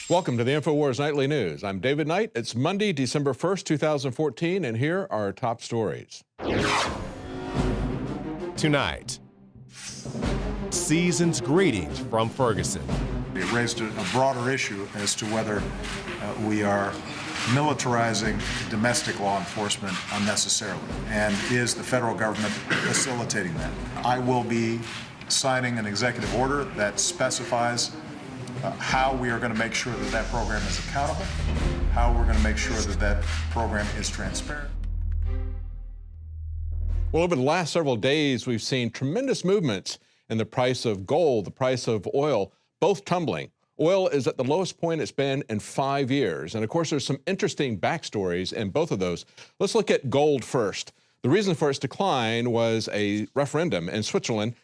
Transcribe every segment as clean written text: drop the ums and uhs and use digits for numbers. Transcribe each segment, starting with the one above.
Welcome to the InfoWars Nightly News. I'm David Knight. It's Monday, December 1st, 2014, and here are our top stories. Tonight, season's greetings from Ferguson. It raised a broader issue as to whether we are militarizing domestic law enforcement unnecessarily, and is the federal government facilitating that? I will be signing an executive order that specifies how we are going to make sure that that program is accountable, how we're going to make sure that that program is transparent. Well, over the last several days, we've seen tremendous movements in the price of gold, the price of oil, both tumbling. Oil is at the lowest point it's been in 5 years. And of course, there's some interesting backstories in both of those. Let's look at gold first. The reason for its decline was a referendum in Switzerland.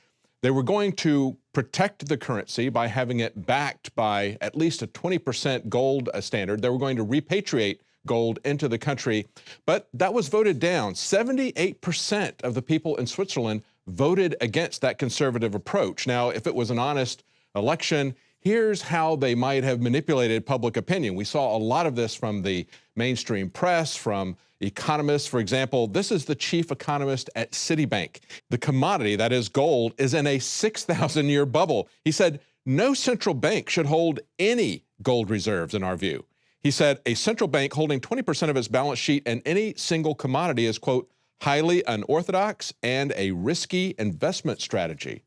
They were going to protect the currency by having it backed by at least a 20% gold standard. They were going to repatriate gold into the country, but that was voted down. 78% of the people in Switzerland voted against that conservative approach. Now, if it was an honest election, here's how they might have manipulated public opinion. We saw a lot of this from the mainstream press, from economists. For example, this is the chief economist at Citibank. The commodity, that is gold, is in a 6,000-year bubble. He said, no central bank should hold any gold reserves in our view. He said, a central bank holding 20% of its balance sheet in any single commodity is, quote, highly unorthodox and a risky investment strategy.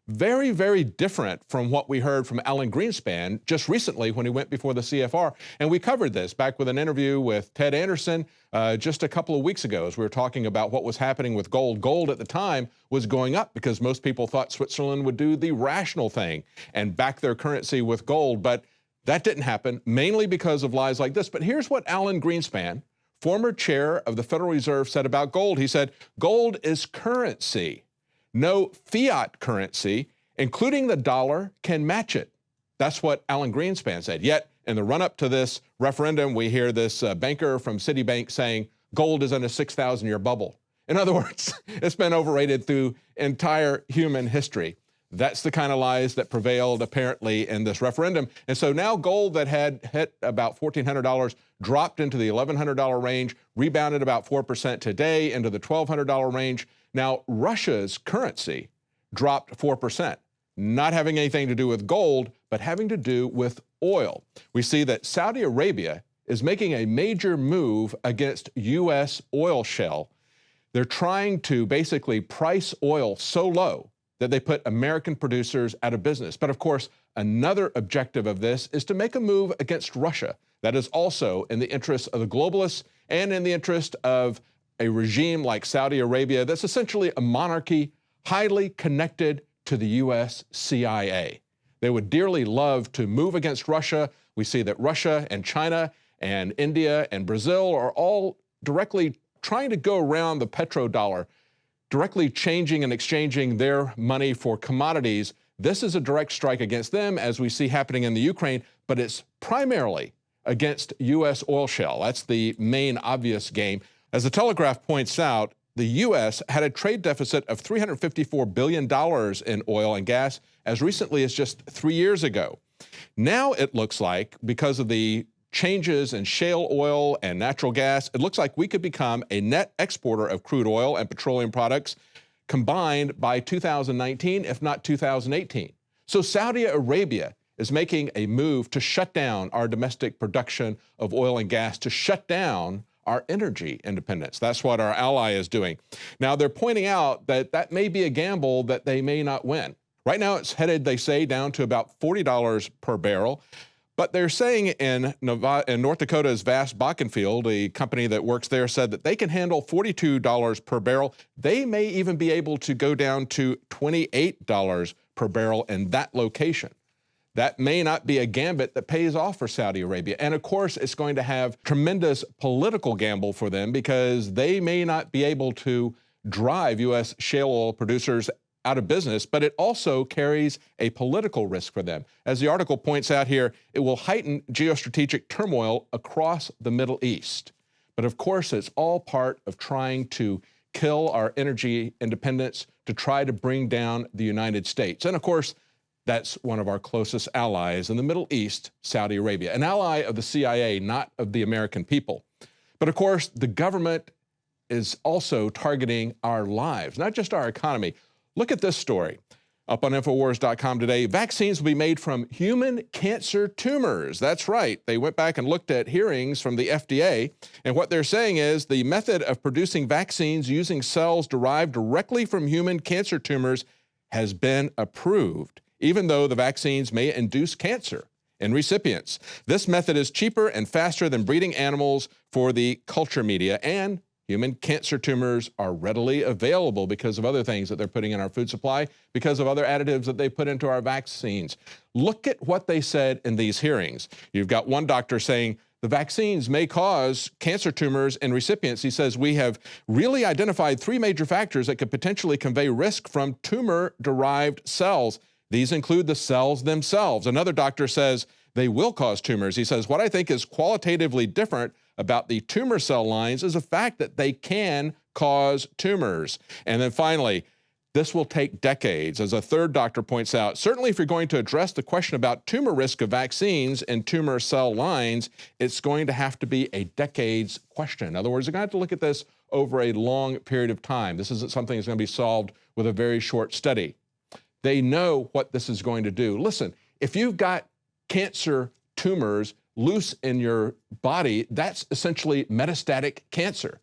Very, very different from what we heard from Alan Greenspan just recently when he went before the CFR. And we covered this back with an interview with Ted Anderson just a couple of weeks ago as we were talking about what was happening with gold. Gold at the time was going up because most people thought Switzerland would do the rational thing and back their currency with gold. But that didn't happen, mainly because of lies like this. But here's what Alan Greenspan, former chair of the Federal Reserve, said about gold. He said, gold is currency. No fiat currency, including the dollar, can match it. That's what Alan Greenspan said. Yet, in the run-up to this referendum, we hear this banker from Citibank saying gold is in a 6,000-year bubble. In other words, it's been overrated through entire human history. That's the kind of lies that prevailed, apparently, in this referendum. And so now gold that had hit about $1,400 dropped into the $1,100 range, rebounded about 4% today into the $1,200 range. Now, Russia's currency dropped 4%, not having anything to do with gold, but having to do with oil. We see that Saudi Arabia is making a major move against U.S. oil shale. They're trying to basically price oil so low that they put American producers out of business. But of course, another objective of this is to make a move against Russia. That is also in the interest of the globalists and in the interest of a regime like Saudi Arabia that's essentially a monarchy highly connected to the U.S. CIA. They would dearly love to move against Russia. We see that Russia and China and India and Brazil are all directly trying to go around the petrodollar, directly changing and exchanging their money for commodities. This is a direct strike against them, as we see happening in the Ukraine, but it's primarily against U.S. oil shale. That's the main obvious game. As the Telegraph points out, the U.S. had a trade deficit of $354 billion in oil and gas as recently as just 3 years ago. Now it looks like, because of the changes in shale oil and natural gas, it looks like we could become a net exporter of crude oil and petroleum products combined by 2019, if not 2018. So Saudi Arabia is making a move to shut down our domestic production of oil and gas, to shut down our energy independence. That's what our ally is doing. Now, they're pointing out that that may be a gamble that they may not win. Right now, it's headed, they say, down to about $40 per barrel. But they're saying in North Dakota's vast Bakken field, a company that works there said that they can handle $42 per barrel. They may even be able to go down to $28 per barrel in that location. That may not be a gambit that pays off for Saudi Arabia. And of course, it's going to have tremendous political gamble for them because they may not be able to drive U.S. shale oil producers out of business, but it also carries a political risk for them. As the article points out here, it will heighten geostrategic turmoil across the Middle East. But of course, it's all part of trying to kill our energy independence, to try to bring down the United States. And of course, That's one of our closest allies in the Middle East, Saudi Arabia, an ally of the CIA, not of the American people. But of course, the government is also targeting our lives, not just our economy. Look at this story up on NoWorldOrder.com today. Vaccines will be made from human cancer tumors. That's right. They went back and looked at hearings from the FDA, and what they're saying is the method of producing vaccines using cells derived directly from human cancer tumors has been approved, even though the vaccines may induce cancer in recipients. This method is cheaper and faster than breeding animals for the culture media, and human cancer tumors are readily available because of other things that they're putting in our food supply, because of other additives that they put into our vaccines. Look at what they said in these hearings. You've got one doctor saying the vaccines may cause cancer tumors in recipients. He says, we have really identified 3 major factors that could potentially convey risk from tumor-derived cells. These include the cells themselves. Another doctor says they will cause tumors. He says, what I think is qualitatively different about the tumor cell lines is the fact that they can cause tumors. And then finally, this will take decades. As a third doctor points out, certainly if you're going to address the question about tumor risk of vaccines and tumor cell lines, it's going to have to be a decades question. In other words, you're going to have to look at this over a long period of time. This isn't something that's going to be solved with a very short study. They know what this is going to do. Listen, if you've got cancer tumors loose in your body, that's essentially metastatic cancer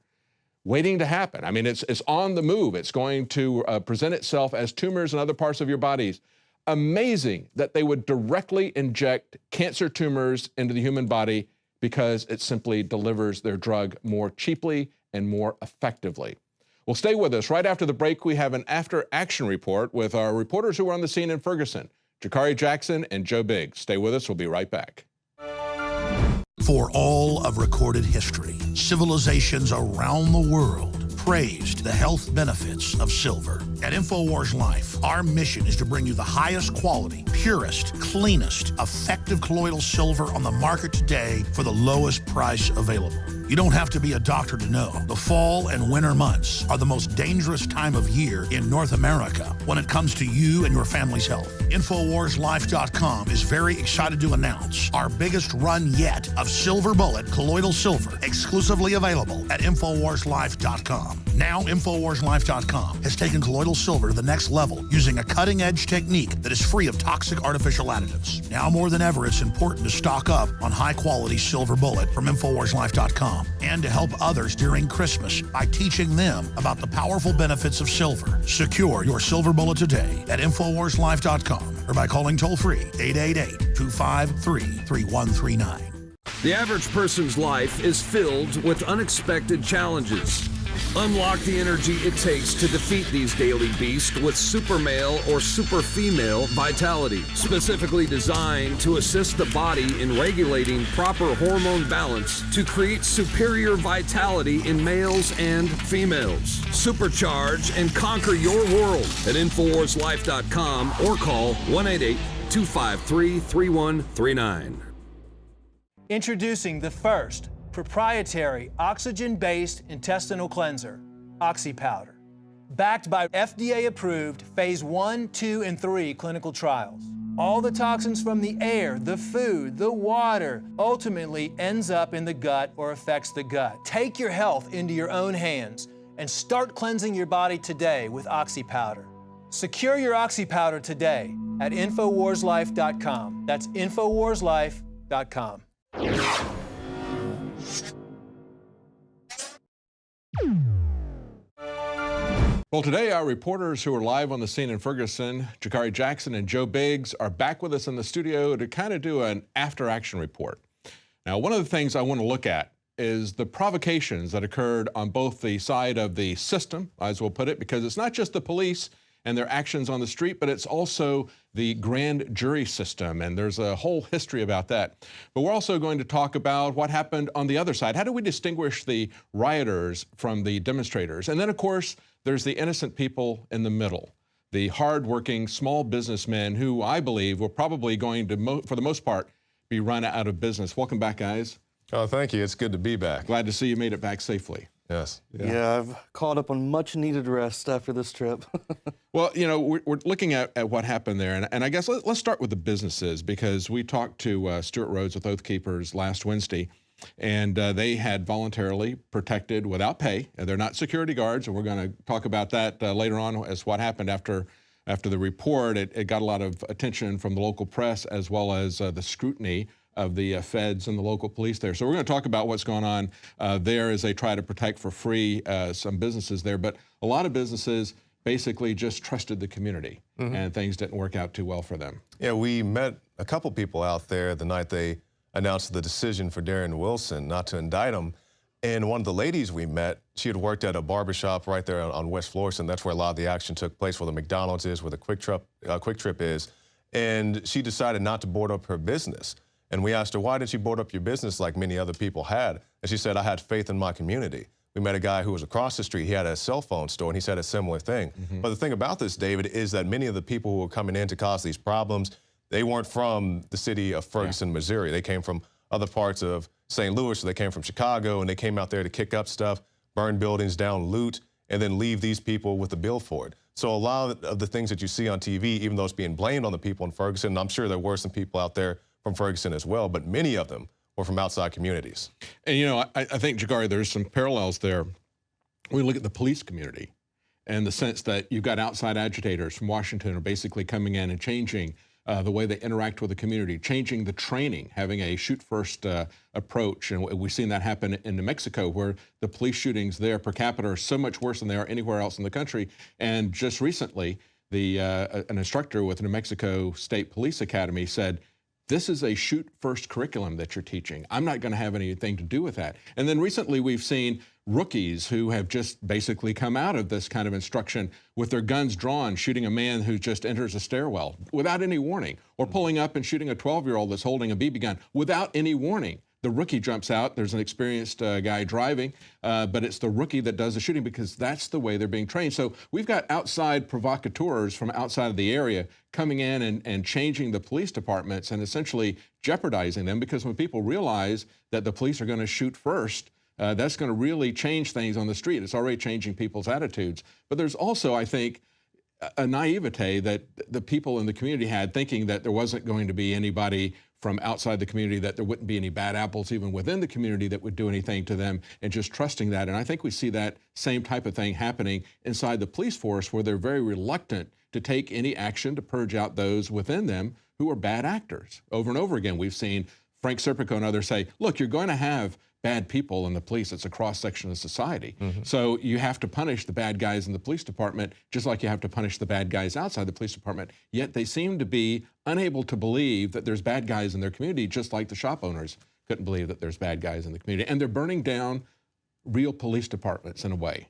waiting to happen. I mean, it's on the move. It's going to present itself as tumors in other parts of your bodies. Amazing that they would directly inject cancer tumors into the human body because it simply delivers their drug more cheaply and more effectively. Well, stay with us. Right after the break, we have an after-action report with our reporters who were on the scene in Ferguson, Jakari Jackson and Joe Biggs. Stay with us. We'll be right back. For all of recorded history, civilizations around the world praised the health benefits of silver. At InfoWars Life, our mission is to bring you the highest quality, purest, cleanest, effective colloidal silver on the market today for the lowest price available. You don't have to be a doctor to know. The fall and winter months are the most dangerous time of year in North America when it comes to you and your family's health. InfoWarsLife.com is very excited to announce our biggest run yet of Silver Bullet colloidal silver, exclusively available at InfoWarsLife.com. Now, InfoWarsLife.com has taken colloidal silver to the next level using a cutting-edge technique that is free of toxic artificial additives. Now more than ever, it's important to stock up on high-quality Silver Bullet from InfoWarsLife.com and to help others during Christmas by teaching them about the powerful benefits of silver. Secure your Silver Bullet today at InfoWarsLife.com or by calling toll-free 888-253-3139. The average person's life is filled with unexpected challenges. Unlock the energy it takes to defeat these daily beasts with Super Male or Super Female Vitality, specifically designed to assist the body in regulating proper hormone balance to create superior vitality in males and females. Supercharge and conquer your world at InfoWarsLife.com or call 1-888-253-3139. Introducing the first proprietary oxygen-based intestinal cleanser, OxyPowder, backed by FDA-approved phase 1, 2, and 3 clinical trials. All the toxins from the air, the food, the water, ultimately ends up in the gut or affects the gut. Take your health into your own hands and start cleansing your body today with OxyPowder. Secure your OxyPowder today at InfoWarsLife.com. That's InfoWarsLife.com. Well, today our reporters who are live on the scene in Ferguson, Jakari Jackson and Joe Biggs, are back with us in the studio to kind of do an after-action report. Now, one of the things I want to look at is the provocations that occurred on both the side of the system, as we'll put it, because it's not just the police and their actions on the street, but it's also the grand jury system, and there's a whole history about that. But we're also going to talk about what happened on the other side. How do we distinguish the rioters from the demonstrators? And then, of course, there's the innocent people in the middle, the hardworking small businessmen who I believe were probably going to, for the most part, be run out of business. Welcome back, guys. Oh, thank you. It's good to be back. Glad to see you made it back safely. Yes. Yeah, I've caught up on much needed rest after this trip. Well, you know, we're looking at what happened there, and I guess let's start with the businesses, because we talked to Stuart Rhodes with Oath Keepers last Wednesday, and they had voluntarily protected without pay. They're not security guards, and we're going to talk about that later on as what happened after the report. It got a lot of attention from the local press, as well as the scrutiny of the feds and the local police there. So we're going to talk about what's going on there as they try to protect for free some businesses there. But a lot of businesses basically just trusted the community, and things didn't work out too well for them. Yeah, we met a couple people out there the night they announced the decision for Darren Wilson not to indict him. And one of the ladies we met, she had worked at a barbershop right there on West Florissant. That's where a lot of the action took place, where the McDonald's is, where the Quick Trip is. And she decided not to board up her business. And we asked her, why did she board up your business like many other people had? And she said, I had faith in my community. We met a guy who was across the street. He had a cell phone store, and he said a similar thing. But the thing about this, David, is that many of the people who were coming in to cause these problems, they weren't from the city of Ferguson, Missouri. They came from other parts of St. Louis, so they came from Chicago, and they came out there to kick up stuff, burn buildings down, loot, and then leave these people with the bill for it. So a lot of the things that you see on TV, even though it's being blamed on the people in Ferguson, and I'm sure there were some people out there from Ferguson as well, but many of them were from outside communities. And, you know, I think, Jagari, there's some parallels there. We look at the police community and the sense that you've got outside agitators from Washington are basically coming in and changing the way they interact with the community, changing the training, having a shoot-first approach. And we've seen that happen in New Mexico, where the police shootings there per capita are so much worse than they are anywhere else in the country. And just recently, an instructor with New Mexico State Police Academy said, this is a shoot-first curriculum that you're teaching. I'm not going to have anything to do with that. And then recently we've seen rookies who have just basically come out of this kind of instruction with their guns drawn, shooting a man who just enters a stairwell without any warning, or pulling up and shooting a 12-year-old that's holding a BB gun without any warning. The rookie jumps out. There's an experienced guy driving, but it's the rookie that does the shooting, because that's the way they're being trained. So we've got outside provocateurs from outside of the area coming in and changing the police departments and essentially jeopardizing them, because when people realize that the police are going to shoot first, that's going to really change things on the street. It's already changing people's attitudes. But there's also, I think, a naivete that the people in the community had, thinking that there wasn't going to be anybody from outside the community, that there wouldn't be any bad apples even within the community that would do anything to them, and just trusting that. And I think we see that same type of thing happening inside the police force, where they're very reluctant to take any action to purge out those within them who are bad actors. Over and over again, we've seen Frank Serpico and others say, look, you're going to have bad people in the police. It's a cross-section of society. So you have to punish the bad guys in the police department, just like you have to punish the bad guys outside the police department. Yet they seem to be unable to believe that there's bad guys in their community, just like the shop owners couldn't believe that there's bad guys in the community. And they're burning down real police departments in a way.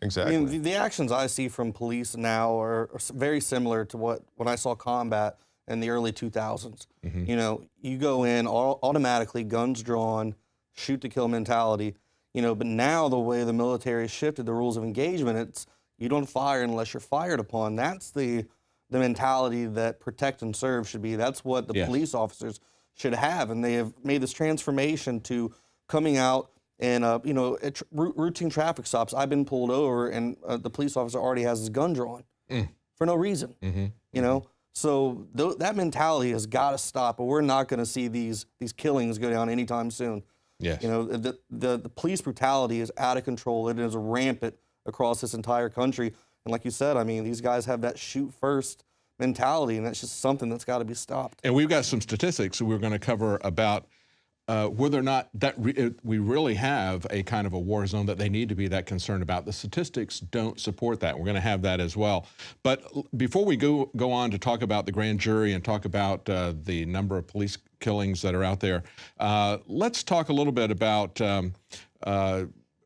Exactly. I mean, the actions I see from police now are very similar to when I saw combat in the early 2000s. You know, you go in automatically, guns drawn, shoot to kill mentality. You know, but now the way the military has shifted the rules of engagement, it's you don't fire unless you're fired upon. That's the mentality that protect and serve should be. That's what the police officers should have, and they have made this transformation to coming out and you know, routine traffic stops. I've been pulled over, and the police officer already has his gun drawn for no reason. You know. So that mentality has got to stop, or we're not going to see these killings go down anytime soon. Yes. You know, the police brutality is out of control. It is rampant across this entire country. And like you said, I mean, these guys have that shoot first mentality, and that's just something that's got to be stopped. And we've got some statistics we're going to cover about whether or not that we really have a kind of a war zone that they need to be that concerned about. The statistics don't support that. We're going to have that as well. But before we go on to talk about the grand jury and talk about the number of police killings that are out there, let's talk a little bit about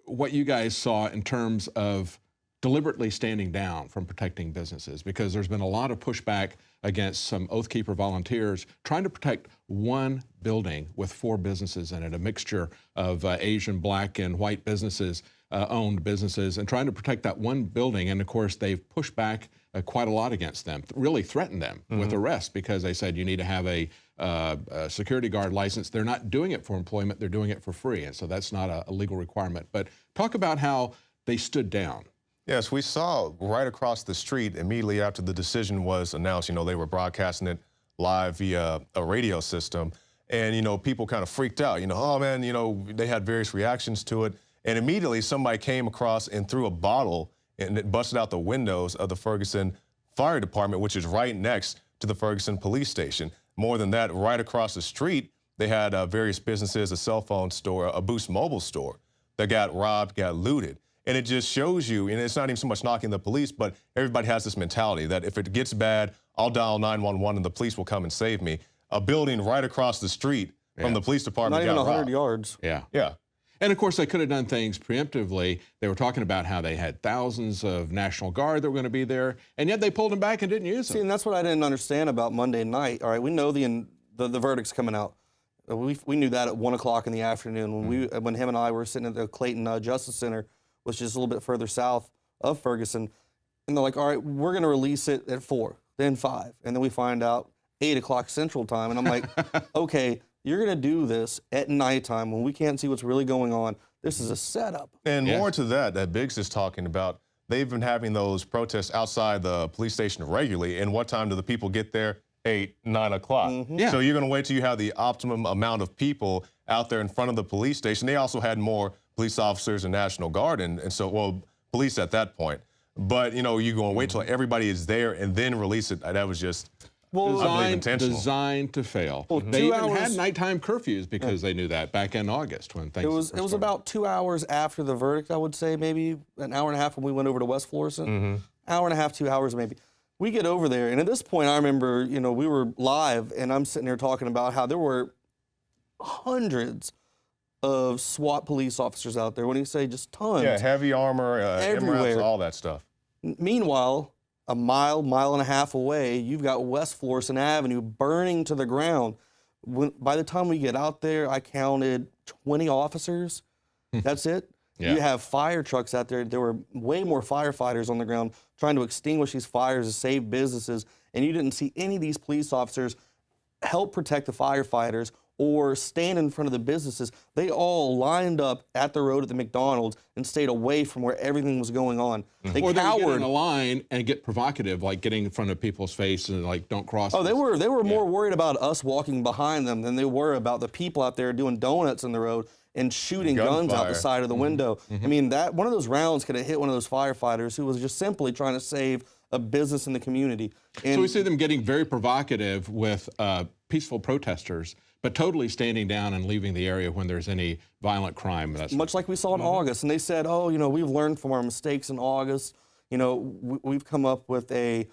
what you guys saw in terms of deliberately standing down from protecting businesses, because there's been a lot of pushback against some Oath Keeper volunteers trying to protect one building with 4 businesses in it, a mixture of Asian, Black, and white businesses, owned businesses, and trying to protect that one building. And of course, they've pushed back quite a lot against them, really threatened them with arrest because they said you need to have a security guard license. They're not doing it for employment, they're doing it for free, and so that's not a legal requirement. But talk about how they stood down. Yes, we saw right across the street immediately after the decision was announced, they were broadcasting it live via a radio system. And, people kind of freaked out, oh man, they had various reactions to it. And immediately somebody came across and threw a bottle and it busted out the windows of the Ferguson Fire Department, which is right next to the Ferguson police station. More than that, right across the street, they had various businesses, a cell phone store, a Boost Mobile store that got robbed, got looted. And it just shows you, and it's not even so much knocking the police, but everybody has this mentality that if it gets bad, I'll dial 911 and the police will come and save me. A building right across the street from the police department Not even got 100 robbed. yards. Yeah. Yeah. And of course, they could have done things preemptively. They were talking about how they had thousands of National Guard that were going to be there, and yet they pulled them back and didn't use them. See, and that's what I didn't understand about Monday night. All right, we know the verdict's coming out. We knew that at 1 o'clock in the afternoon when him and I were sitting at the Clayton Justice Center, which is a little bit further south of Ferguson. And they're like, all right, we're going to release it at 4, then 5. And then we find out 8 o'clock Central Time. And I'm like, okay, you're going to do this at nighttime when we can't see what's really going on. This is a setup. And more to that Biggs is talking about, they've been having those protests outside the police station regularly. And what time do the people get there? 8, 9 o'clock. Yeah. So you're going to wait till you have the optimum amount of people out there in front of the police station. They also had more police officers and National Guard, and so, well, police at that point. But, you're going to wait till everybody is there and then release it. That was just, I believe, intentional. Designed to fail. Well, they 2 even hours, had nighttime curfews because they knew that back in August when things it was about 2 hours after the verdict, I would say, maybe an hour and a half when we went over to West Florissant. Hour and a half, 2 hours maybe. We get over there, and at this point, I remember, we were live, and I'm sitting here talking about how there were hundreds of SWAT police officers out there. When you say just tons. Yeah, heavy armor, everywhere. MRAPs, all that stuff. Meanwhile, a mile and a half away, you've got West Florissant Avenue burning to the ground. By the time we get out there, I counted 20 officers. That's it. Yeah. You have fire trucks out there. There were way more firefighters on the ground trying to extinguish these fires to save businesses, and you didn't see any of these police officers help protect the firefighters or stand in front of the businesses. They all lined up at the road at the McDonald's and stayed away from where everything was going on. They or they would get cowered. in a line and get provocative, like getting in front of people's face and like, don't cross. Oh, this. they were more worried about us walking behind them than they were about the people out there doing donuts in the road and shooting guns out the side of the window. I mean, one of those rounds could have hit one of those firefighters who was just simply trying to save a business in the community. And So we see them getting very provocative with peaceful protesters, but totally standing down and leaving the area when there's any violent crime. That's much like we saw in August. And they said, oh, we've learned from our mistakes in August. We've come up with a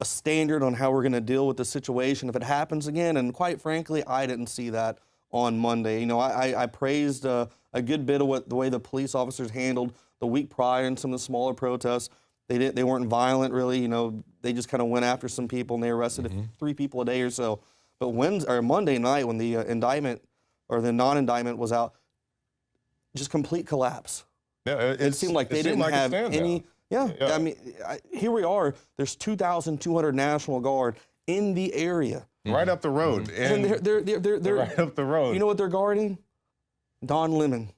standard on how we're going to deal with the situation if it happens again. And quite frankly, I didn't see that on Monday. I praised a good bit of the way the police officers handled the week prior in some of the smaller protests. They weren't violent, really. They just kind of went after some people and they arrested 3 people a day or so. But Monday night, when the indictment or the non-indictment was out, just complete collapse. Yeah, It seemed like they didn't have any. Yeah, I mean, here we are. There's 2,200 National Guard in the area. Right up the road. And they're right up the road. You know what they're guarding? Don Lemon,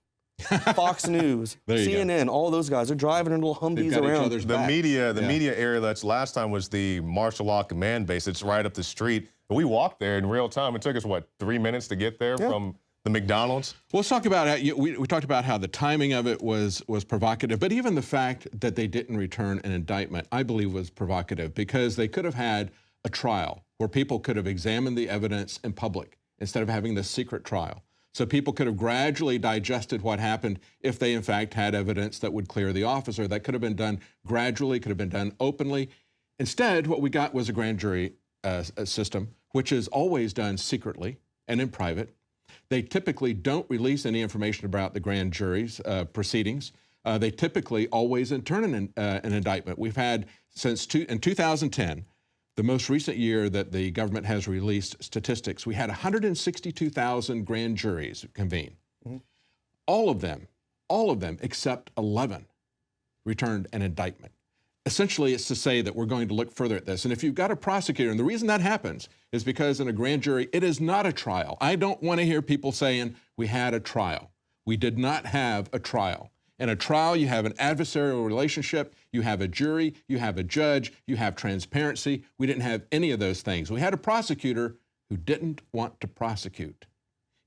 Fox News, CNN, all those guys. They're driving their little Humvees got each around. other's The back. media area that's last time was the martial law command base. It's right up the street. We walked there in real time. It took us, 3 minutes to get there from the McDonald's? Well, let's talk about how we talked about how the timing of it was provocative, but even the fact that they didn't return an indictment, I believe, was provocative because they could have had a trial where people could have examined the evidence in public instead of having this secret trial. So people could have gradually digested what happened if they, in fact, had evidence that would clear the officer. That could have been done gradually, could have been done openly. Instead, what we got was a grand jury system, which is always done secretly and in private. They typically don't release any information about the grand jury's proceedings. They typically always intern an indictment. We've had in 2010, the most recent year that the government has released statistics, we had 162,000 grand juries convene. Mm-hmm. All of them, except 11, returned an indictment. essentially it's to say that we're going to look further at this. And if you've got a prosecutor, and the reason that happens is because in a grand jury, it is not a trial. I don't want to hear people saying we had a trial. We did not have a trial. In a trial, you have an adversarial relationship, you have a jury, you have a judge, you have transparency. We didn't have any of those things. We had a prosecutor who didn't want to prosecute.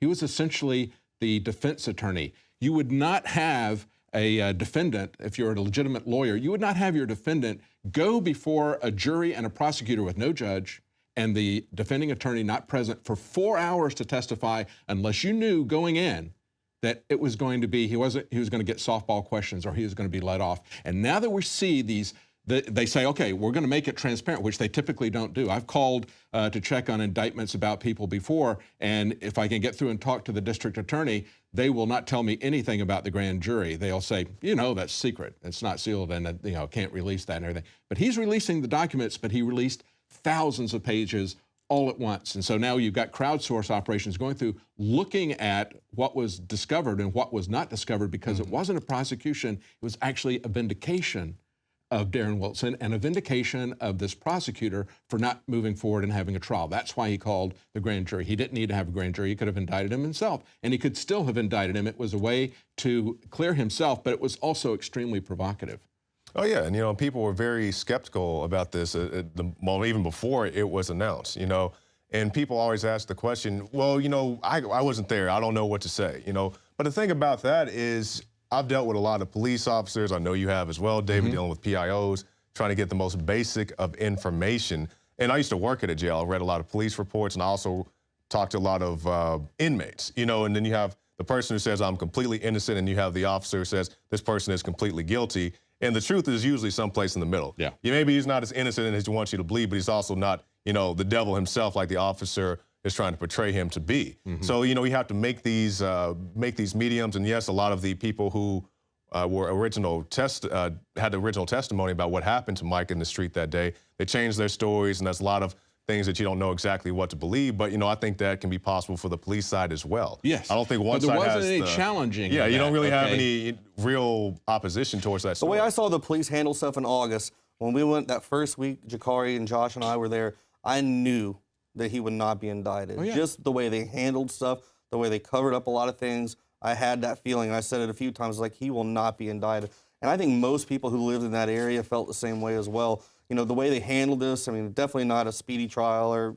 He was essentially the defense attorney. You would not have a defendant, if you're a legitimate lawyer, you would not have your defendant go before a jury and a prosecutor with no judge and the defending attorney not present for 4 hours to testify unless you knew going in that it was going to be, he was going to get softball questions or he was going to be let off. And now that we see these, they say, okay, we're going to make it transparent, which they typically don't do. I've called to check on indictments about people before, and if I can get through and talk to the district attorney, they will not tell me anything about the grand jury. They'll say, that's secret. It's not sealed and, can't release that and everything. But he's releasing the documents, but he released thousands of pages all at once. And so now you've got crowdsource operations going through, looking at what was discovered and what was not discovered, because it wasn't a prosecution, it was actually a vindication of Darren Wilson and a vindication of this prosecutor for not moving forward and having a trial. That's why he called the grand jury. He didn't need to have a grand jury. He could have indicted him himself, and he could still have indicted him. It was a way to clear himself, but it was also extremely provocative. Oh, yeah, and, people were very skeptical about this even before it was announced, and people always ask the question, well, I wasn't there. I don't know what to say, But the thing about that is I've dealt with a lot of police officers. I know you have as well, David, dealing with PIOs, trying to get the most basic of information. And I used to work at a jail. I read a lot of police reports, and I also talked to a lot of inmates, and then you have the person who says, I'm completely innocent, and you have the officer who says, this person is completely guilty. And the truth is usually someplace in the middle. Yeah. Maybe he's not as innocent as he wants you to believe, but he's also not, the devil himself like the officer is trying to portray him to be. So, we have to make these mediums. And yes, a lot of the people who had the original testimony about what happened to Mike in the street that day, they changed their stories, and there's a lot of things that you don't know exactly what to believe, but I think that can be possible for the police side as well. Yes. I don't think one side has. But there wasn't any challenging. Yeah, you don't really have any real opposition towards that story. The way I saw the police handle stuff in August, when we went that first week, Jakari and Josh and I were there, I knew that he would not be indicted. Just the way they handled stuff, the way they covered up a lot of things, I had that feeling. I said it a few times, like, he will not be indicted. And I think most people who lived in that area felt the same way as well. The way they handled this, definitely not a speedy trial or,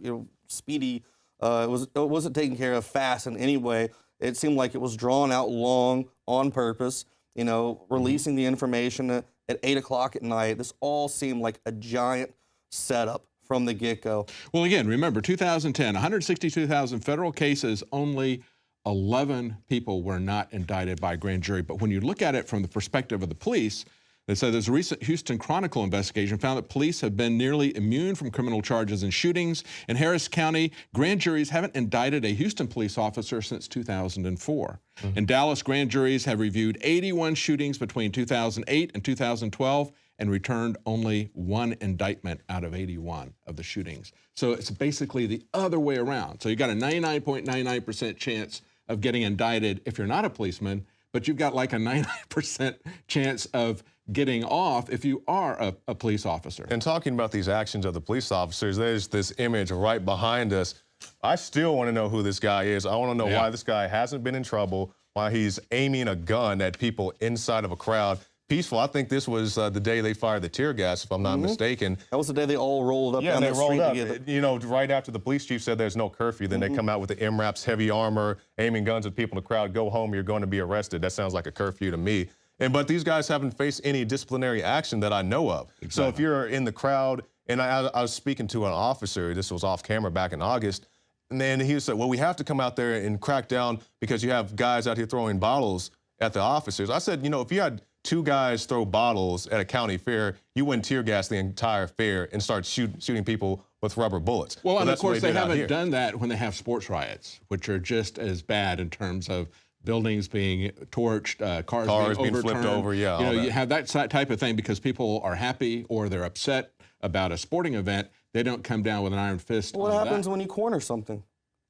speedy. It wasn't taken care of fast in any way. It seemed like it was drawn out long on purpose, releasing the information at 8 o'clock at night. This all seemed like a giant setup from the get-go. Well, again, remember, 2010, 162,000 federal cases, only 11 people were not indicted by a grand jury. But when you look at it from the perspective of the police, they said there's a recent Houston Chronicle investigation found that police have been nearly immune from criminal charges and shootings. In Harris County, grand juries haven't indicted a Houston police officer since 2004. In Dallas, grand juries have reviewed 81 shootings between 2008 and 2012 and returned only 1 indictment out of 81 of the shootings. So it's basically the other way around. So you got a 99.99% chance of getting indicted if you're not a policeman, but you've got like a 99% chance of getting off if you are a police officer. And talking about these actions of the police officers, there's this image right behind us. I still want to know who this guy is. I want to know why this guy hasn't been in trouble, why he's aiming a gun at people inside of a crowd. Peaceful. I think this was the day they fired the tear gas, if I'm not mistaken. That was the day they all rolled up down the street together. Right after the police chief said there's no curfew, then they come out with the MRAPs, heavy armor, aiming guns at people in the crowd. Go home, you're going to be arrested. That sounds like a curfew to me. But these guys haven't faced any disciplinary action that I know of. Exactly. So if you're in the crowd, and I was speaking to an officer, this was off camera back in August, and then he said, well, we have to come out there and crack down because you have guys out here throwing bottles at the officers. I said, if you had 2 guys throw bottles at a county fair, you wouldn't tear gas the entire fair and start shooting people with rubber bullets. Well, and of course they haven't done that when they have sports riots, which are just as bad in terms of buildings being torched, cars being flipped over, you have that type of thing because people are happy or they're upset about a sporting event. They don't come down with an iron fist. What happens when you corner something?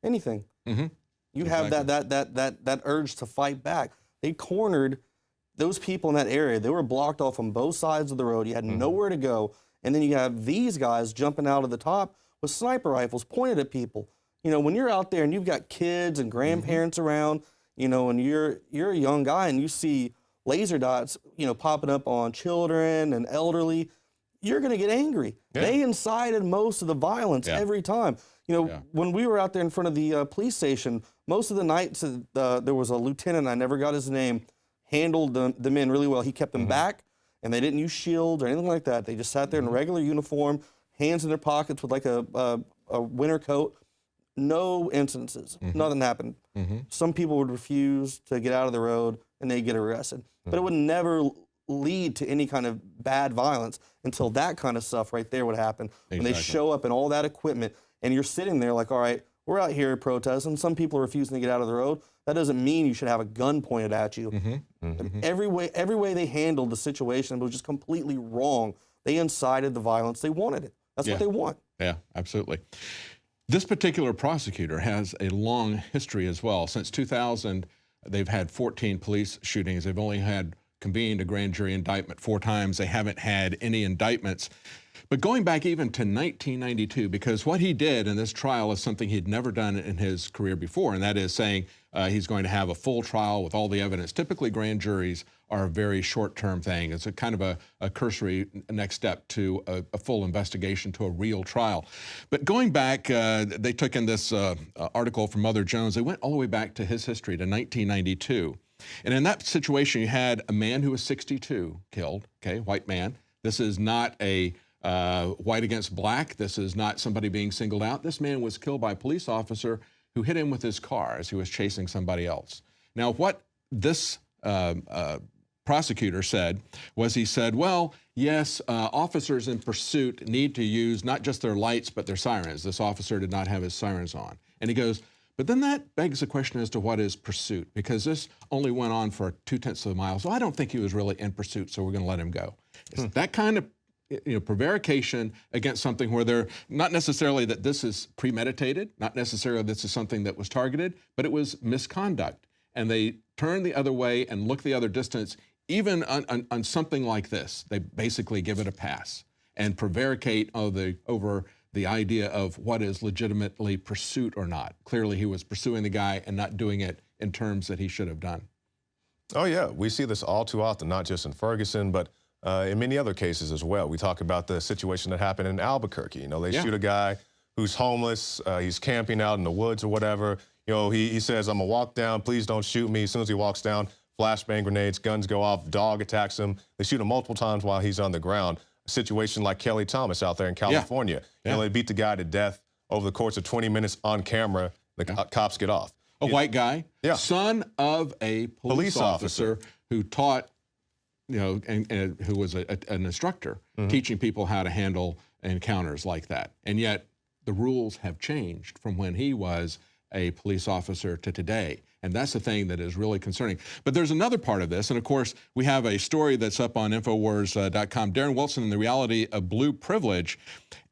Anything. You have that urge to fight back. They cornered those people in that area, they were blocked off on both sides of the road. You had nowhere to go. And then you have these guys jumping out of the top with sniper rifles pointed at people. You know, when you're out there and you've got kids and grandparents around, you know, and you're a young guy and you see laser dots, you know, popping up on children and elderly, you're going to get angry. Yeah. They incited most of the violence every time. You know, when we were out there in front of the police station, most of the nights there was a lieutenant, I never got his name, handled the men really well. He kept them back, and they didn't use shields or anything like that. They just sat there in a regular uniform, hands in their pockets with like a winter coat. No incidences. Nothing happened. Some people would refuse to get out of the road, and they'd get arrested. But it would never lead to any kind of bad violence until that kind of stuff right there would happen. When they show up in all that equipment, and you're sitting there like, all right, we're out here protesting. Some people are refusing to get out of the road. That doesn't mean you should have a gun pointed at you. Every way they handled the situation was just completely wrong. They incited the violence. They wanted it. That's what they want. Yeah, absolutely. This particular prosecutor has a long history as well. Since 2000, they've had 14 police shootings. They've only had convened a grand jury indictment 4 times. They haven't had any indictments. But going back even to 1992, because what he did in this trial is something he'd never done in his career before, and that is saying he's going to have a full trial with all the evidence. Typically, grand juries are a very short-term thing. It's a kind of a cursory next step to a full investigation, to a real trial. But going back, they took in this article from Mother Jones. They went all the way back to his history, to 1992. And in that situation, you had a man who was 62 killed, okay, white man. This is not a white against black. This is not somebody being singled out. This man was killed by a police officer who hit him with his car as he was chasing somebody else. Now, what this prosecutor said was, he said, well, yes, officers in pursuit need to use not just their lights, but their sirens. This officer did not have his sirens on. And he goes, but then that begs the question as to what is pursuit, because this only went on for 0.2 of a mile. So I don't think he was really in pursuit, so we're going to let him go. It's that kind of prevarication against something where they're not necessarily that this is premeditated, not necessarily this is something that was targeted, but it was misconduct. And they turn the other way and look the other distance. Even on something like this, they basically give it a pass and prevaricate over the idea of what is legitimately pursuit or not. Clearly, he was pursuing the guy and not doing it in terms that he should have done. Oh, yeah. We see this all too often, not just in Ferguson, but in many other cases as well. We talk about the situation that happened in Albuquerque. You know, they shoot a guy who's homeless. He's camping out in the woods or whatever. You know, he says, I'm going to walk down. Please don't shoot me. As soon as he walks down, flashbang grenades, guns go off, dog attacks him. They shoot him multiple times while he's on the ground. A situation like Kelly Thomas out there in California. You know, they beat the guy to death over the course of 20 minutes on camera. The cops get off. A white guy, son of a police officer who taught, you know, and who was an instructor teaching people how to handle encounters like that. And yet the rules have changed from when he was a police officer to today. And that's the thing that is really concerning. But there's another part of this. And of course, we have a story that's up on NoWorldOrder.com, Darren Wilson and the Reality of Blue Privilege.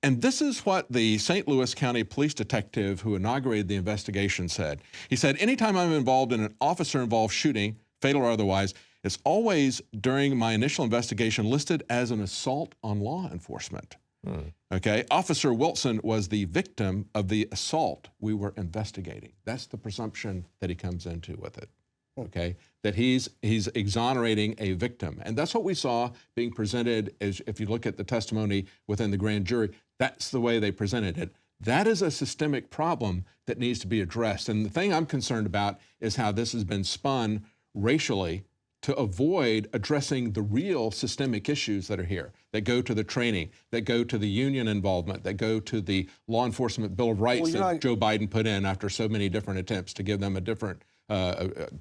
And this is what the St. Louis County police detective who inaugurated the investigation said. He said, anytime I'm involved in an officer-involved shooting, fatal or otherwise, it's always during my initial investigation listed as an assault on law enforcement. Okay, Officer Wilson was the victim of the assault we were investigating. That's the presumption that he comes into with it. Okay, that he's exonerating a victim, and that's what we saw being presented. As if you look at the testimony within the grand jury, that's the way they presented it. That is a systemic problem that needs to be addressed. And the thing I'm concerned about is how this has been spun racially to avoid addressing the real systemic issues that are here, that go to the training, that go to the union involvement, that go to the law enforcement Bill of Rights that Joe Biden put in after so many different attempts to give them a different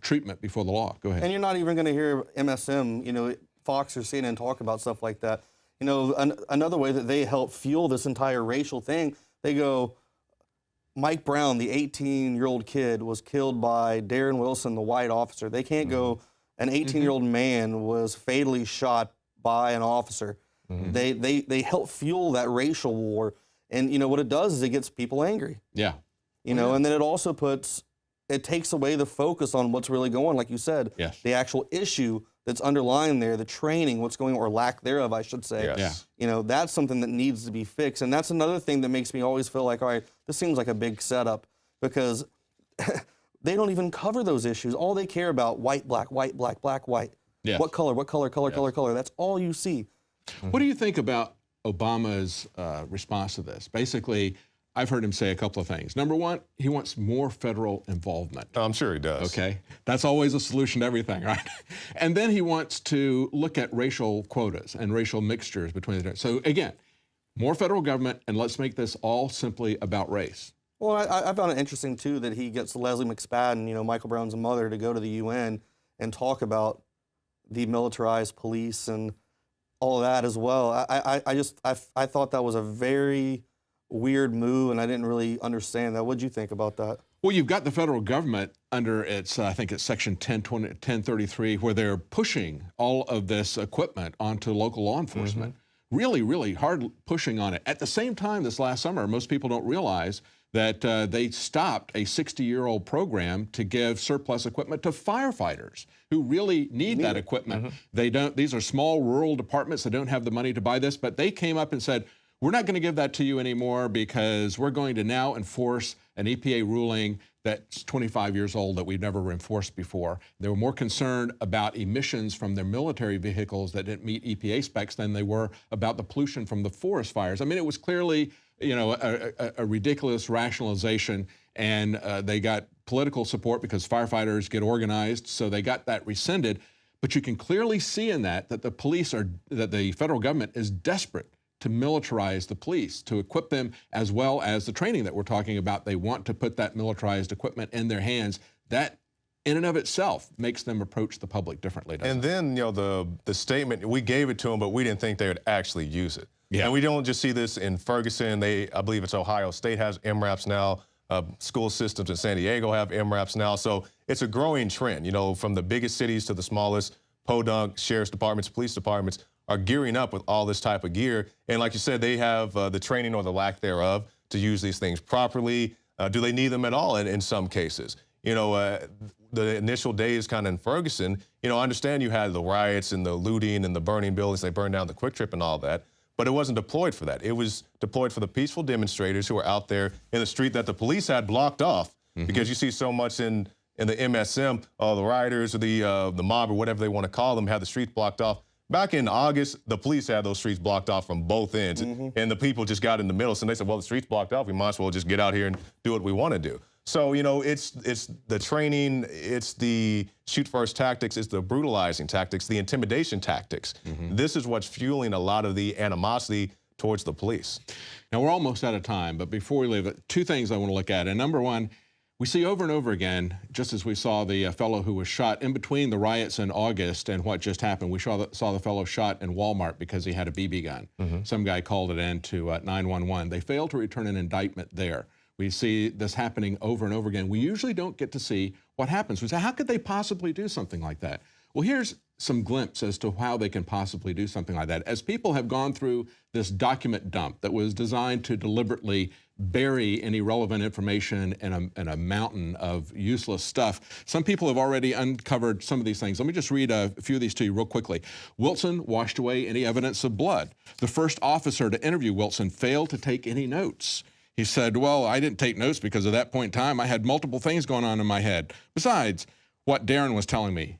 treatment before the law. Go ahead. And you're not even going to hear MSM, you know, Fox or CNN talk about stuff like that. You know, another way that they help fuel this entire racial thing, they go, Mike Brown, the 18-year-old kid, was killed by Darren Wilson, the white officer. They can't go, an 18-year-old man was fatally shot by an officer. They help fuel that racial war. And, you know, what it does is it gets people angry. Yeah. You know, and then it also it takes away the focus on what's really going on, like you said, the actual issue that's underlying there, the training, what's going on, or lack thereof, I should say. Yes. Yeah. You know, that's something that needs to be fixed. And that's another thing that makes me always feel like, all right, this seems like a big setup, because they don't even cover those issues. All they care about, white, black, black, white. Yes. What color, color. That's all you see. What do you think about Obama's response to this? Basically, I've heard him say a couple of things. Number one, he wants more federal involvement. I'm sure he does. Okay, that's always a solution to everything, right? And then he wants to look at racial quotas and racial mixtures between the. So again, more federal government, and let's make this all simply about race. Well, I found it interesting, too, that he gets Leslie McSpadden, you know, Michael Brown's mother, to go to the UN and talk about the militarized police and all of that as well. I thought that was a very weird move, and I didn't really understand that. What did you think about that? Well, you've got the federal government under its, I think it's Section 1033, where they're pushing all of this equipment onto local law enforcement. Really, really hard pushing on it. At the same time, this last summer, most people don't realize that they stopped a 60-year-old program to give surplus equipment to firefighters who really need that equipment. They don't. These are small rural departments that don't have the money to buy this, but they came up and said, we're not going to give that to you anymore because we're going to now enforce an EPA ruling that's 25 years old that we've never enforced before. They were more concerned about emissions from their military vehicles that didn't meet EPA specs than they were about the pollution from the forest fires. I mean, it was clearly, you know, a ridiculous rationalization, and they got political support because firefighters get organized, so they got that rescinded. But you can clearly see in that the police are, that the federal government is desperate to militarize the police, to equip them, as well as the training that we're talking about. They want to put that militarized equipment in their hands. That, in and of itself, makes them approach the public differently. And then, you know, the statement, we gave it to them, but we didn't think they would actually use it. Yeah. And we don't just see this in Ferguson. I believe it's Ohio State has MRAPs now. School systems in San Diego have MRAPs now. So it's a growing trend, you know, from the biggest cities to the smallest. Podunk, sheriff's departments, police departments are gearing up with all this type of gear. And like you said, they have the training or the lack thereof to use these things properly. Do they need them at all in some cases? You know, the initial days kind of in Ferguson, you know, I understand you had the riots and the looting and the burning buildings. They burned down the Quick Trip and all that. But it wasn't deployed for that. It was deployed for the peaceful demonstrators who were out there in the street that the police had blocked off. Because you see so much in the MSM, the rioters or the mob or whatever they want to call them, have the streets blocked off. Back in August, the police had those streets blocked off from both ends, and the people just got in the middle. So they said, well, the street's blocked off. We might as well just get out here and do what we want to do. So, you know, it's the training, it's the shoot first tactics, it's the brutalizing tactics, the intimidation tactics. This is what's fueling a lot of the animosity towards the police. Now, we're almost out of time, but before we leave, two things I want to look at. And number one, we see over and over again, just as we saw the fellow who was shot in between the riots in August and what just happened, we saw the fellow shot in Walmart because he had a BB gun. Some guy called it in to 911. They failed to return an indictment there. We see this happening over and over again. We usually don't get to see what happens. We say, how could they possibly do something like that? Well, here's some glimpse as to how they can possibly do something like that. As people have gone through this document dump that was designed to deliberately bury any relevant information in a mountain of useless stuff, some people have already uncovered some of these things. Let me just read a few of these to you real quickly. Wilson washed away any evidence of blood. The first officer to interview Wilson failed to take any notes. He said, well, I didn't take notes because at that point in time, I had multiple things going on in my head. Besides what Darren was telling me.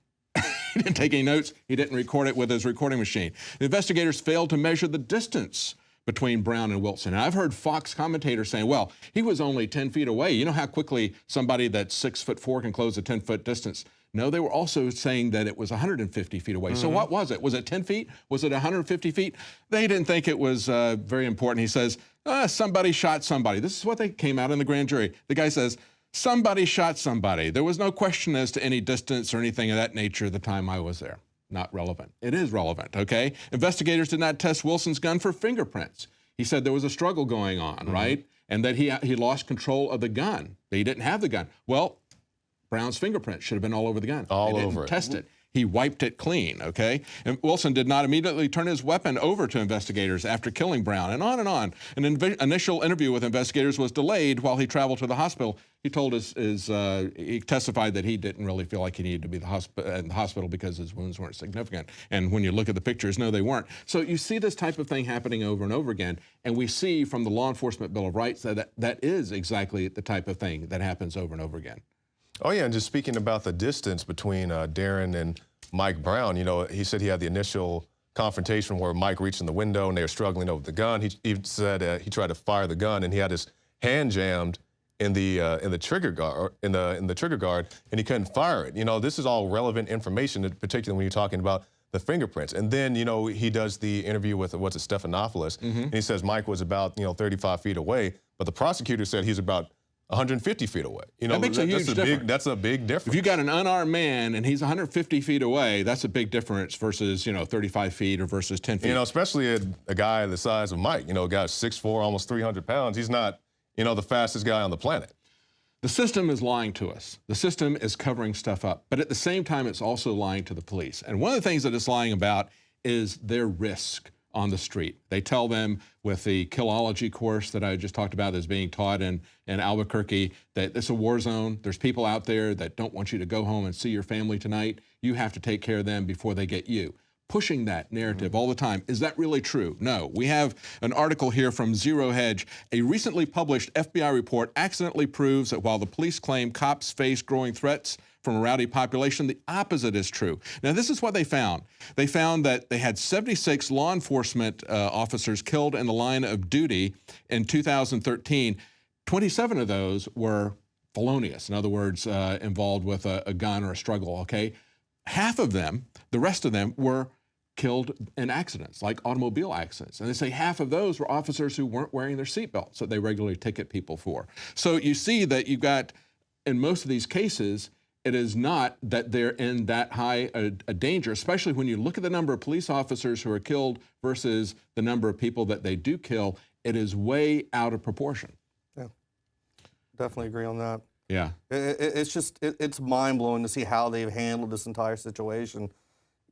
He didn't take any notes. He didn't record it with his recording machine. The investigators failed to measure the distance between Brown and Wilson. And I've heard Fox commentators saying, well, he was only 10 feet away. You know how quickly somebody that's 6'4" can close a 10-foot distance? No, they were also saying that it was 150 feet away. So what was it? Was it 10 feet? Was it 150 feet? They didn't think it was very important. He says, somebody shot somebody. This is what they came out in the grand jury. The guy says, somebody shot somebody. There was no question as to any distance or anything of that nature the time I was there. Not relevant. It is relevant, okay? Investigators did not test Wilson's gun for fingerprints. He said there was a struggle going on, right? And that he lost control of the gun. He didn't have the gun. Well, Brown's fingerprint should have been all over the gun. All they over didn't it. test it. He wiped it clean, okay? And Wilson did not immediately turn his weapon over to investigators after killing Brown, and on and on. An initial interview with investigators was delayed while he traveled to the hospital. He told he testified that he didn't really feel like he needed to be in the hospital because his wounds weren't significant. And when you look at the pictures, no, they weren't. So you see this type of thing happening over and over again, and we see from the Law Enforcement Bill of Rights that is exactly the type of thing that happens over and over again. Oh, yeah, and just speaking about the distance between Darren and Mike Brown, you know, he said he had the initial confrontation where Mike reached in the window and they were struggling over the gun. He said he tried to fire the gun and he had his hand jammed in the trigger guard, in the trigger guard, and he couldn't fire it. You know, this is all relevant information, particularly when you're talking about the fingerprints. And then, you know, he does the interview with, Stephanopoulos, and he says Mike was about, 35 feet away, but the prosecutor said he's about 150 feet away. You know, that makes a huge difference. That's a big difference. If you got an unarmed man and he's 150 feet away, that's a big difference versus, 35 feet or versus 10 feet. You know, especially a guy the size of Mike, you know, a guy 6'4", almost 300 pounds. He's not, the fastest guy on the planet. The system is lying to us. The system is covering stuff up. But at the same time, it's also lying to the police. And one of the things that it's lying about is their risk on the street. They tell them with the killology course that I just talked about that's being taught in Albuquerque that it's a war zone. There's people out there that don't want you to go home and see your family tonight. You have to take care of them before they get you. Pushing that narrative all the time. Is that really true? No. We have an article here from Zero Hedge. A recently published FBI report accidentally proves that while the police claim cops face growing threats from a rowdy population, the opposite is true. Now, this is what they found. They found that they had 76 law enforcement officers killed in the line of duty in 2013. 27 of those were felonious, in other words, involved with a gun or a struggle, okay? Half of them, the rest of them, were killed in accidents, like automobile accidents. And they say half of those were officers who weren't wearing their seatbelts that they regularly ticket people for. So you see that you've got, in most of these cases, it is not that they're in that high a danger, especially when you look at the number of police officers who are killed versus the number of people that they do kill. It is way out of proportion. Yeah, definitely agree on that. Yeah. It's mind-blowing to see how they've handled this entire situation.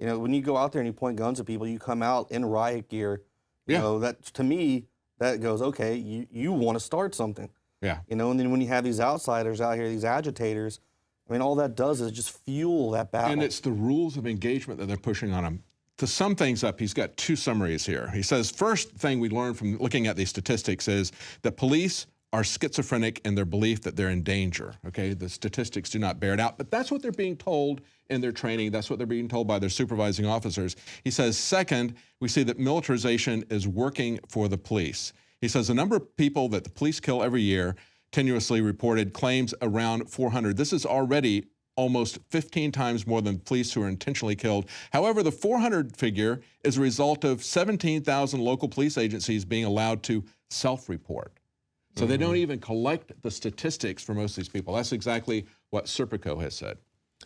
You know, when you go out there and you point guns at people, you come out in riot gear. You know, that, to me, that goes, okay, you want to start something. Yeah. You know, and then when you have these outsiders out here, these agitators, I mean, all that does is just fuel that battle. And it's the rules of engagement that they're pushing on them. To sum things up, he's got two summaries here. He says, first thing we learned from looking at these statistics is that police are schizophrenic in their belief that they're in danger, okay? The statistics do not bear it out, but that's what they're being told in their training. That's what they're being told by their supervising officers. He says, second, we see that militarization is working for the police. He says the number of people that the police kill every year, tenuously reported, claims around 400. This is already almost 15 times more than police who are intentionally killed. However, the 400 figure is a result of 17,000 local police agencies being allowed to self-report. So they don't even collect the statistics for most of these people. That's exactly what Serpico has said.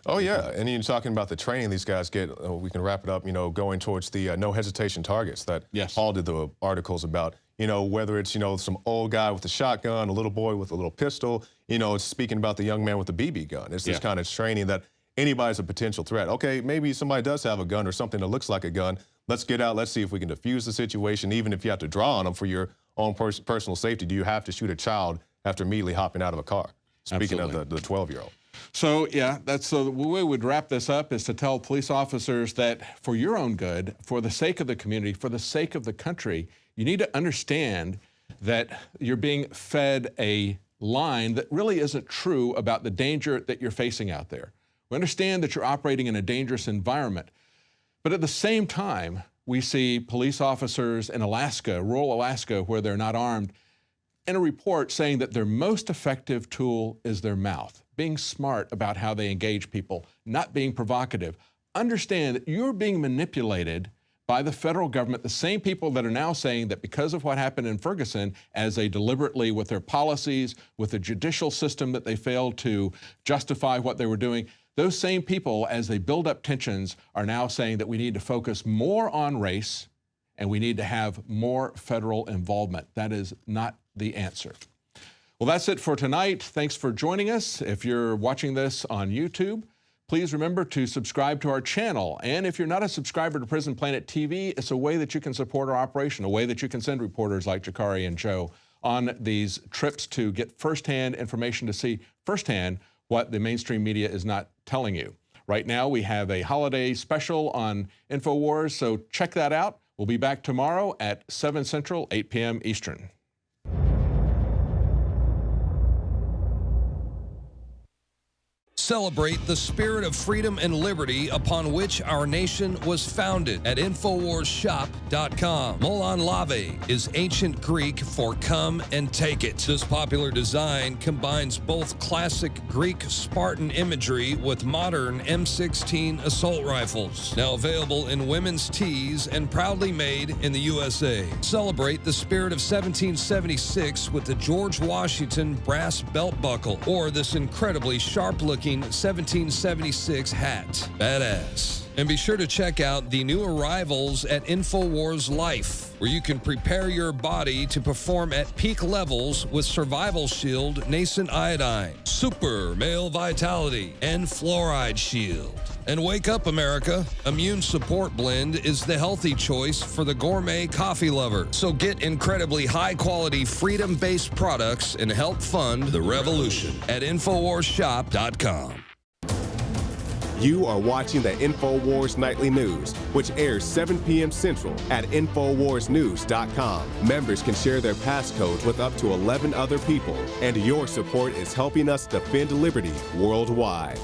Oh, yeah. And you're talking about the training these guys get. We can wrap it up, going towards the no hesitation targets that Paul did the articles about. Whether it's, some old guy with a shotgun, a little boy with a little pistol, it's speaking about the young man with the BB gun. It's this kind of training that anybody's a potential threat. Okay, maybe somebody does have a gun or something that looks like a gun. Let's get out. Let's see if we can defuse the situation, even if you have to draw on them for your own personal safety. Do you have to shoot a child after immediately hopping out of a car? Speaking of the 12-year-old. So, yeah, that's the way we would wrap this up is to tell police officers that for your own good, for the sake of the community, for the sake of the country, you need to understand that you're being fed a line that really isn't true about the danger that you're facing out there. We understand that you're operating in a dangerous environment, but at the same time, we see police officers in Alaska, rural Alaska, where they're not armed, in a report saying that their most effective tool is their mouth, being smart about how they engage people, not being provocative. Understand that you're being manipulated by the federal government, the same people that are now saying that because of what happened in Ferguson, as they deliberately, with their policies, with the judicial system that they failed to justify what they were doing, those same people, as they build up tensions, are now saying that we need to focus more on race and we need to have more federal involvement. That is not the answer. Well, that's it for tonight. Thanks for joining us. If you're watching this on YouTube, please remember to subscribe to our channel. And if you're not a subscriber to Prison Planet TV, it's a way that you can support our operation, a way that you can send reporters like Jakari and Joe on these trips to get firsthand information, to see firsthand what the mainstream media is not telling you. Right now, we have a holiday special on InfoWars, so check that out. We'll be back tomorrow at 7 Central, 8 p.m. Eastern. Celebrate the spirit of freedom and liberty upon which our nation was founded at InfoWarsShop.com. Molon Lave is ancient Greek for come and take it. This popular design combines both classic Greek Spartan imagery with modern M16 assault rifles. Now available in women's tees and proudly made in the USA. Celebrate the spirit of 1776 with the George Washington brass belt buckle or this incredibly sharp-looking 1776 hat. Badass. And be sure to check out the new arrivals at InfoWars Life, where you can prepare your body to perform at peak levels with Survival Shield, Nascent Iodine, Super Male Vitality, and Fluoride Shield. And wake up, America. Immune Support Blend is the healthy choice for the gourmet coffee lover. So get incredibly high-quality, freedom-based products and help fund the revolution at InfoWarsShop.com. You are watching the InfoWars Nightly News, which airs 7 p.m. Central at InfoWarsNews.com. Members can share their passcodes with up to 11 other people, and your support is helping us defend liberty worldwide.